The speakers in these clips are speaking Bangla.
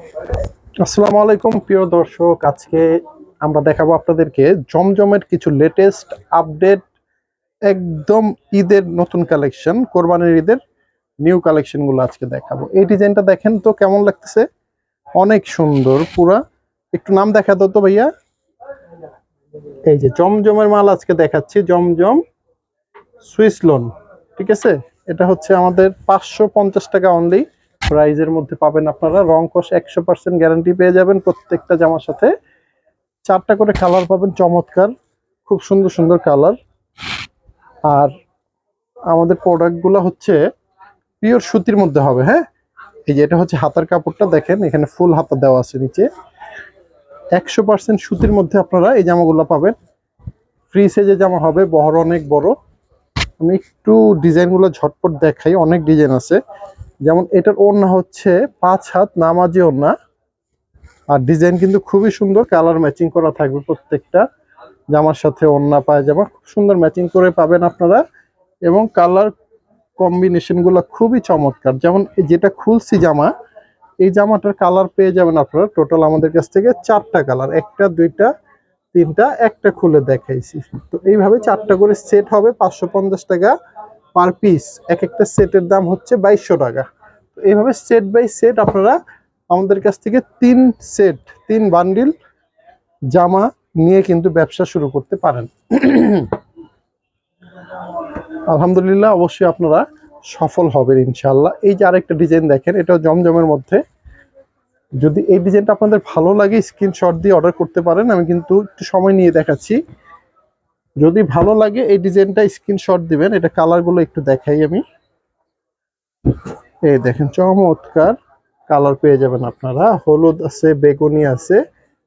আসসালামু আলাইকুম প্রিয় দর্শক, আজকে আমরা দেখাবো আপনাদেরকে জমজমের কিছু লেটেস্ট আপডেট, একদম ঈদের নতুন কালেকশন, কোরবানির ঈদের নিউ কালেকশন গুলো আজকে দেখাবো। এই ডিজাইনটা দেখেন তো কেমন লাগতেছে, অনেক সুন্দর পুরা। একটু নাম দেখা দাও তো ভাইয়া। এই যে জমজমের মাল আজকে দেখাচ্ছি, জমজম সুইস লোন। ঠিক আছে, এটা হচ্ছে আমাদের 550 টাকা অনলি প্রাইজের মধ্যে পাবেন আপনারা। রং কষ 100% গ্যারান্টি পেয়ে যাবেন প্রত্যেকটা জামার সাথে। 4টা করে কালার পাবেন, চমৎকার খুব সুন্দর সুন্দর কালার। আর আমাদের প্রোডাক্টগুলো হচ্ছে পিওর সুতির মধ্যে হবে। হ্যাঁ, এই যে এটা হচ্ছে হাতার কাপড়টা, দেখেন এখানে ফুল হাতা দেওয়া আছে নিচে। 100% সুতির মধ্যে আপনারা এই জামাগুলো পাবেন। ফ্রি সাইজের জামা হবে, বহর অনেক বড়। আমি একটু ডিজাইনগুলো ঝটপট দেখাই, অনেক ডিজাইন আছে। যেমন এটার ওড়না হচ্ছে 5 হাত নামাজি ওড়না, আর ডিজাইন কিন্তু খুবই সুন্দর, কালার ম্যাচিং করা থাকবে প্রত্যেকটা জামার সাথে। ওড়না পায়জামা খুব সুন্দর ম্যাচিং করে পাবেন আপনারা, এবং কালার কম্বিনেশন গুলো খুবই চমৎকার। যেমন যেটা খুলছি জামা, এই জামাটার কালার পেয়ে যাবেন আপনারা টোটাল আমাদের কাছ থেকে 4টা কালার, একটা দুইটা তিনটা, একটা খুলে দেখাইছি। তো এইভাবে 4টা করে সেট হবে, 550 টাকা পার পিস। এক একটা সেটের দাম হচ্ছে 2200 টাকা। তো এইভাবে সেট বাই সেট আপনারা আমাদের কাছ থেকে 3 সেট, 3 বান্ডিল জামা নিয়ে কিন্তু ব্যবসা শুরু করতে পারেন। আলহামদুলিল্লাহ, অবশ্যই আপনারা সফল হবেন ইনশাল্লাহ। এই যে আরেকটা ডিজাইন দেখেন, এটাও জমজমের মধ্যে। যদি এই ডিজাইনটা আপনাদের ভালো লাগে স্ক্রিনশট দিয়ে অর্ডার করতে পারেন, আমি কিন্তু একটু সময় নিয়ে দেখাচ্ছি। যদি ভালো লাগে এই ডিজাইনটা স্ক্রিনশট দিবেন। এটা কালারগুলো একটু দেখাই আমি। এই দেখেন চমৎকার কালার পেয়ে যাবেন আপনারা, হলুদ আছে, বেগুনি আছে,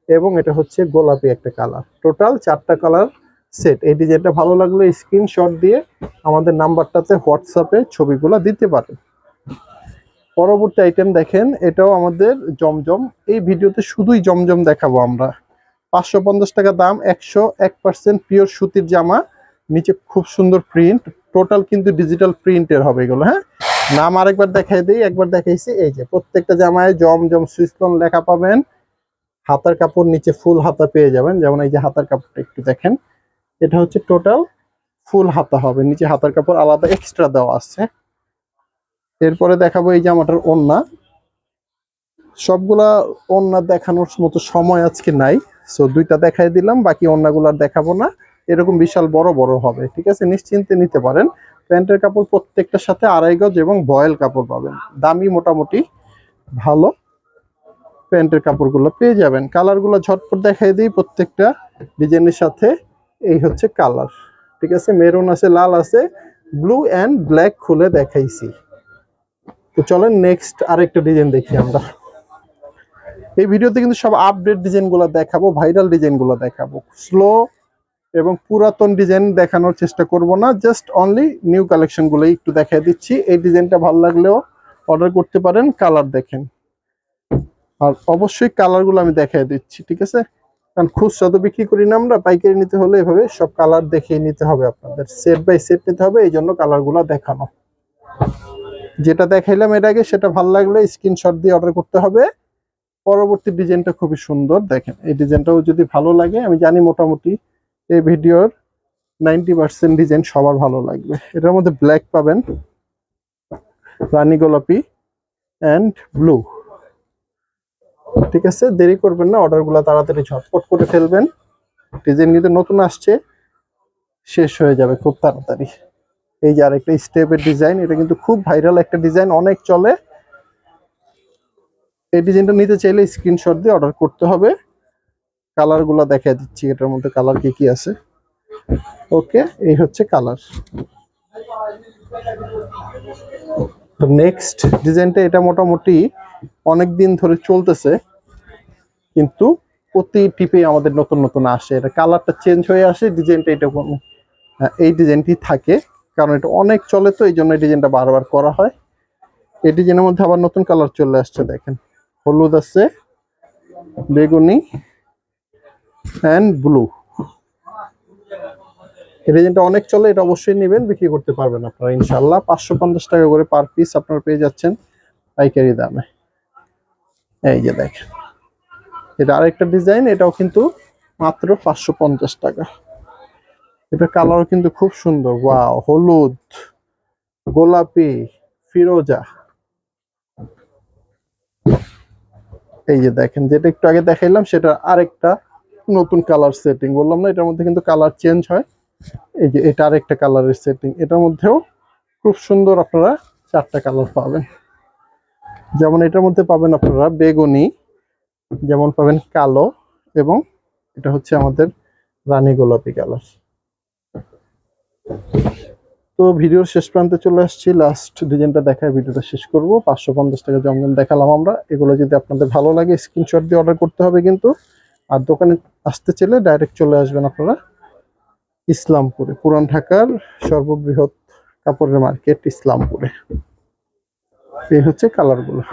এবং এটা হচ্ছে গোলাপি একটা কালার। টোটাল 4টা কালার সেট। এই ডিজাইনটা ভালো লাগলে স্ক্রিনশট দিয়ে আমাদের নাম্বারটাতে হোয়াটসঅ্যাপে ছবিগুলো দিতে পারেন। পরবর্তী আইটেম দেখেন, এটাও আমাদের জমজম। এই ভিডিওতে শুধুই জমজম দেখাবো আমরা। 550 টাকা দাম, 101% পিওর সুতির জামা, নিচে খুব সুন্দর প্রিন্ট। টোটাল কিন্তু ডিজিটাল প্রিন্টের হবে এগুলো। হ্যাঁ, নাম আরেকবার দেখাই দিই, একবার দেখাইছি। এই যে প্রত্যেকটা জামায় জমজম সুইস লোন লেখা পাবেন। হাতার কাপড় নিচে ফুল হাতা পেয়ে যাবেন। যেমন এই যে হাতার কাপড়টা একটু দেখেন, এটা হচ্ছে টোটাল ফুল হাতা হবে, নিচে হাতার কাপড় আলাদা এক্সট্রা দেওয়া আছে। এরপরে দেখাবো এই জামাটার ওড়না। সবগুলা ওড়না দেখানোর মতো সময় আজকে নাই, সো 2টা দেখাই দিলাম, বাকি ওড়নাগুলো আর দেখাবো না। এরকম বিশাল বড় বড় হবে, ঠিক আছে, নিশ্চিন্তে নিতে পারেন। প্যান্টের কাপড় প্রত্যেকটার সাথে 2.5 গজ এবং বয়েল কাপড় পাবেন। দামি মোটামুটি ভালো প্যান্টের কাপড়গুলো পেয়ে যাবেন। কালারগুলো ঝটপট দেখাই দিই প্রত্যেকটা ডিজাইনের সাথে। এই হচ্ছে কালার, ঠিক আছে, মেরুন আছে, লাল আছে, ব্লু অ্যান্ড ব্ল্যাক খুলে দেখাইছি। তো চলেন নেক্সট আরেকটা ডিজাইন দেখি আমরা। এই ভিডিওতে কিন্তু সব আপডেট ডিজাইনগুলো দেখাবো, ভাইরাল ডিজাইনগুলো দেখাবো। স্লো এবং পুরাতন ডিজাইন দেখানোর চেষ্টা করব না, জাস্ট অনলি নিউ কালেকশনগুলোই একটু দেখাই দিচ্ছি। এই ডিজাইনটা ভালো লাগলেও অর্ডার করতে পারেন। কালার দেখেন, আর অবশ্যই কালারগুলো আমি দেখাই দিচ্ছি, ঠিক আছে। কারণ খুচরা তো বিক্রি করি না আমরা, পাইকারি নিতে হলে এভাবে সব কালার দেখিয়ে নিতে হবে আপনাদের, সেট বাই সেট নিতে হবে, এই জন্য কালারগুলো দেখানো। যেটা দেখাইলাম এর আগে সেটা ভালো লাগলে স্ক্রিনশট দিয়ে অর্ডার করতে হবে। পরবর্তী ডিজাইনটা খুবই সুন্দর, দেখেন এই ডিজাইনটাও যদি ভালো লাগে, আমি জানি মোটামুটি এই ভিডিওর 90% ডিজাইন সবার ভালো লাগবে। এটার মধ্যে ব্ল্যাক পাবেন, রানী গোলাপি অ্যান্ড ব্লু। ঠিক আছে, দেরি করবেন না, অর্ডারগুলো তাড়াতাড়ি ঝটপট করে ফেলবেন। ডিজাইন কিন্তু নতুন আসছে, শেষ হয়ে যাবে খুব তাড়াতাড়ি। এই যে আরেকটা স্টেপের ডিজাইন, এটা কিন্তু খুব ভাইরাল একটা ডিজাইন, অনেক চলে। এই ডিজাইনটা নিতে চাইলে স্ক্রিনশট দিয়ে অর্ডার করতে হবে। কালারগুলো দেখাই দিচ্ছি, এটার মধ্যে কালার কি কি আছে। ওকে, এই হচ্ছে কালার। তো নেক্সট ডিজাইনটা, এটা মোটামুটি অনেক দিন ধরে চলতেছে, কিন্তু প্রতি টিপে আমাদের নতুন নতুন আসে। এটা কালারটা চেঞ্জ হয়ে আসে, ডিজাইনটা এটা এই ডিজাইনটি থাকে, কারণ এটা অনেক চলে, তো এই জন্য এই ডিজাইনটা বারবার করা হয়। এই ডিজাইনের মধ্যে আবার নতুন কালার চলে আসছে, দেখেন হলুদ আছে, বেগুনি অ্যান্ড ব্লু। এই ডিজাইনটা অনেক চলে, এটা অবশ্যই নেবেন, বিক্রি করতে পারবেন আপনারা ইনশাল্লাহ। 550 টাকা করে পার পিস আপনারা পেয়ে যাচ্ছেন পাইকারি দামে। এই যে দেখেন, এটা আরেকটা ডিজাইন, এটাও কিন্তু মাত্র 550 টাকা। এটা কালারও কিন্তু খুব সুন্দর, ওয়াও, হলুদ, গোলাপি, ফিরোজা। এই যে দেখেন, যেটা একটু আগে দেখাইলাম সেটা আরেকটা নতুন কালার সেটিং, বললাম না এটার মধ্যে কিন্তু কালার চেঞ্জ হয়। এই যে এটা আরেকটা কালারের সেটিং, এটার মধ্যেও খুব সুন্দর আপনারা 4টা কালার পাবেন। যেমন এটার মধ্যে পাবেন আপনারা বেগুনি, যেমন পাবেন কালো, এবং এটা হচ্ছে আমাদের রানী গোলাপি কালার। তো ভিডিওর শেষ প্রান্তে চলে আসছি, লাস্ট ডিজাইনটা দেখায় ভিডিওটা শেষ করব। 550 টাকা জমজম দেখালাম আমরা, এগুলো যদি আপনাদের ভালো লাগে স্ক্রিনশট দিয়ে অর্ডার করতে হবে কিন্তু। আর দোকানে আসতে চাইলে ডাইরেক্ট চলে আসবেন আপনারা ইসলামপুরে, পুরান ঢাকার সর্ববৃহৎ কাপড়ের মার্কেট ইসলামপুরে। এই হচ্ছে কালারগুলো।